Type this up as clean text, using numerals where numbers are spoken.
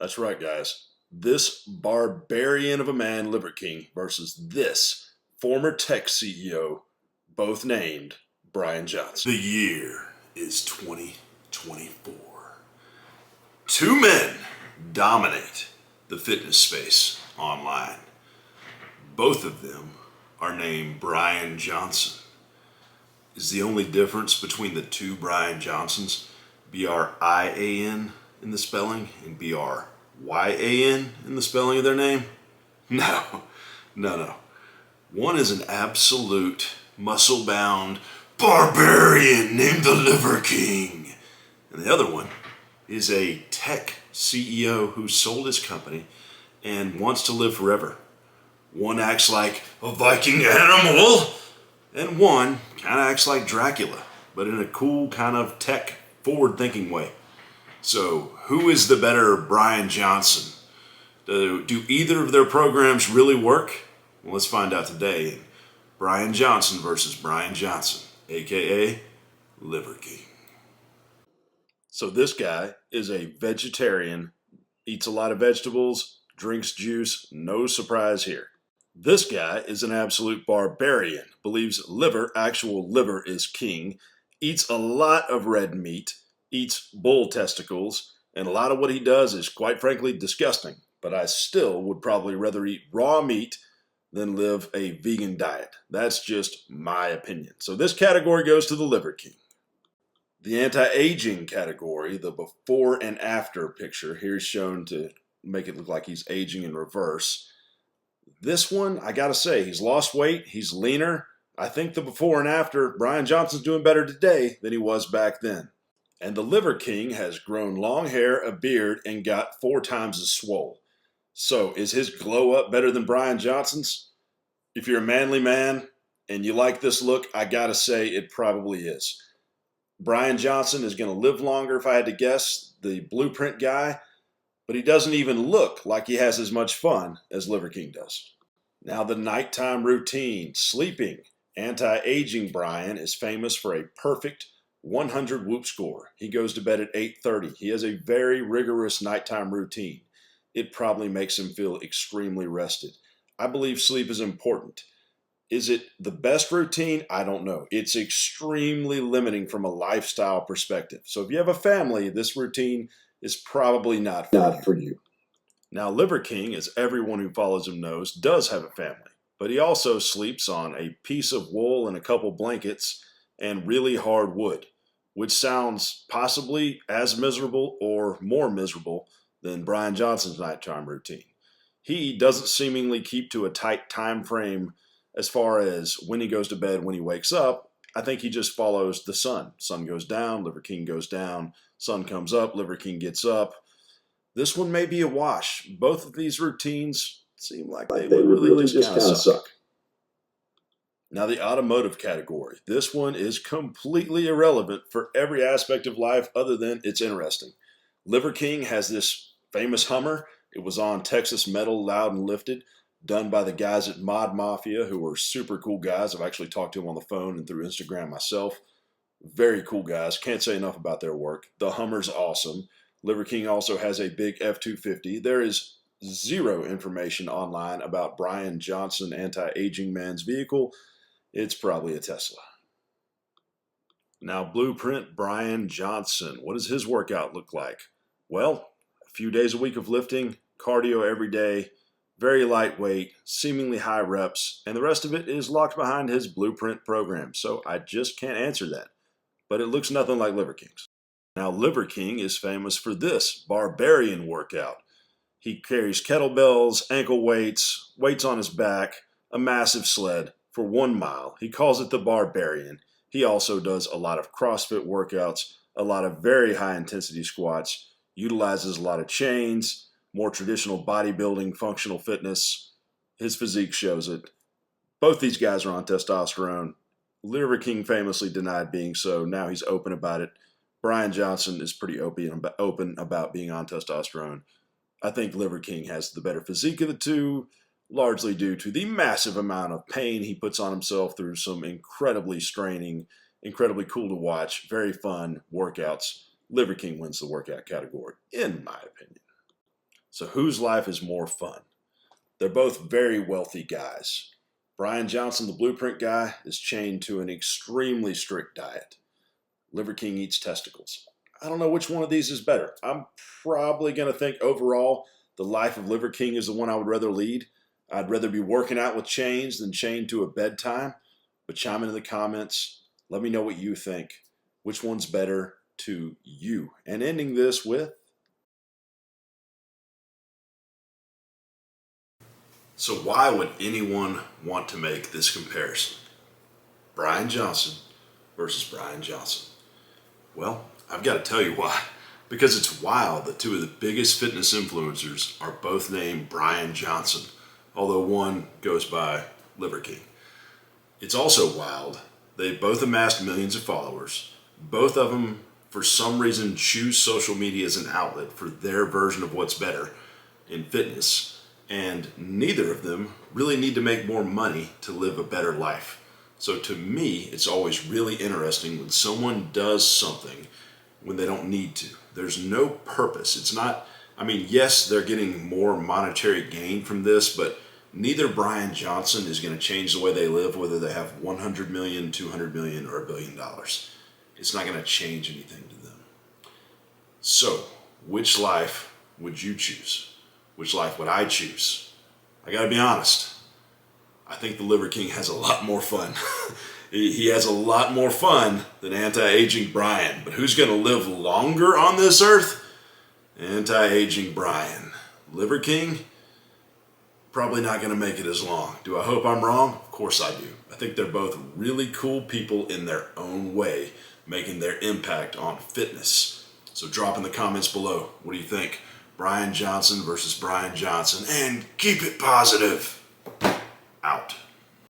That's right, guys. This barbarian of a man, Liver King, versus this former tech CEO, both named Bryan Johnson. The year is 2024. Two men dominate the fitness space online. Both of them are named Bryan Johnson. Is the only difference between the two Bryan Johnsons Brian in the spelling and Bryan in the spelling of their name? No, no. One is an absolute muscle-bound barbarian named the Liver King. And the other one is a tech CEO who sold his company and wants to live forever. One acts like a Viking animal, and one kind of acts like Dracula, but in a cool kind of tech forward-thinking way. So who is the better Bryan Johnson? Do either of their programs really work? Well, let's find out today. Bryan Johnson versus Bryan Johnson, aka Liver King. So this guy is a vegetarian, eats a lot of vegetables, drinks juice, no surprise here. This guy is an absolute barbarian, believes actual liver is king, eats a lot of red meat, eats bull testicles, and a lot of what he does is quite frankly disgusting. But I still would probably rather eat raw meat than live a vegan diet. That's just my opinion. So this category goes to the Liver King. The anti-aging category, the before and after picture, here is shown to make it look like he's aging in reverse. This one, I gotta say, he's lost weight, he's leaner. I think the before and after, Bryan Johnson's doing better today than he was back then. And the Liver King has grown long hair, a beard, and got 4 times as swole. So, is his glow up better than Bryan Johnson's? If you're a manly man and you like this look, I gotta say it probably is. Bryan Johnson is going to live longer, if I had to guess, the blueprint guy, but he doesn't even look like he has as much fun as Liver King does. Now, the nighttime routine, sleeping. Anti-aging Bryan is famous for a perfect 100 whoop score. He goes to bed at 8:30. He has a very rigorous nighttime routine. It probably makes him feel extremely rested. I believe sleep is important. Is it the best routine? I don't know. It's extremely limiting from a lifestyle perspective. So if you have a family, this routine is probably not for you. Now, Liver King, as everyone who follows him knows, does have a family, but he also sleeps on a piece of wool and a couple blankets and really hard wood, which sounds possibly as miserable or more miserable than Bryan Johnson's nighttime routine. He doesn't seemingly keep to a tight time frame as far as when he goes to bed, when he wakes up. I think he just follows the sun. Sun goes down, Liver King goes down, sun comes up, Liver King gets up. This one may be a wash. Both of these routines seem like they would really just kind of suck. Now, the automotive category. This one is completely irrelevant for every aspect of life other than it's interesting. Liver King has this famous Hummer. It was on Texas Metal, Loud and Lifted, done by the guys at Mod Mafia, who are super cool guys. I've actually talked to them on the phone and through Instagram myself. Very cool guys. Can't say enough about their work. The Hummer's awesome. Liver King also has a big F-250. There is zero information online about Bryan Johnson anti-aging man's vehicle. It's probably a Tesla. Now, Blueprint Bryan Johnson. What does his workout look like? Well, a few days a week of lifting, cardio every day, very lightweight, seemingly high reps, and the rest of it is locked behind his Blueprint program. So I just can't answer that. But it looks nothing like Liver King's. Now, Liver King is famous for this barbarian workout. He carries kettlebells, ankle weights, weights on his back, a massive sled for 1 mile. He calls it the Barbarian. He also does a lot of CrossFit workouts, a lot of very high intensity squats, utilizes a lot of chains, more traditional bodybuilding, functional fitness. His physique shows it. Both these guys are on testosterone. Liver King famously denied being so. Now he's open about it. Bryan Johnson is pretty open about being on testosterone. I think Liver King has the better physique of the two, largely due to the massive amount of pain he puts on himself through some incredibly straining, incredibly cool to watch, very fun workouts. Liver King wins the workout category, in my opinion. So whose life is more fun? They're both very wealthy guys. Bryan Johnson, the blueprint guy, is chained to an extremely strict diet. Liver King eats testicles. I don't know which one of these is better. I'm probably going to think overall the life of Liver King is the one I would rather lead. I'd rather be working out with chains than chained to a bedtime. But chime in the comments. Let me know what you think. Which one's better to you? And ending this with, So why would anyone want to make this comparison? Bryan Johnson versus Bryan Johnson. Well, I've got to tell you why. Because it's wild that two of the biggest fitness influencers are both named Bryan Johnson, although one goes by Liver King. It's also wild they both amassed millions of followers. Both of them, for some reason, choose social media as an outlet for their version of what's better in fitness. And neither of them really need to make more money to live a better life. So to me, it's always really interesting when someone does something when they don't need to. There's no purpose. It's not, yes, they're getting more monetary gain from this, but neither Bryan Johnson is going to change the way they live, whether they have 100 million, 200 million, or $1 billion. It's not going to change anything to them. So, which life would you choose? Which life would I choose? I got to be honest. I think the Liver King has a lot more fun. He has a lot more fun than anti-aging Bryan. But who's going to live longer on this earth? Anti-aging Bryan. Liver King? Probably not going to make it as long. Do I hope I'm wrong? Of course I do. I think they're both really cool people in their own way, making their impact on fitness. So drop in the comments below. What do you think? Bryan Johnson versus Bryan Johnson. And keep it positive. Out.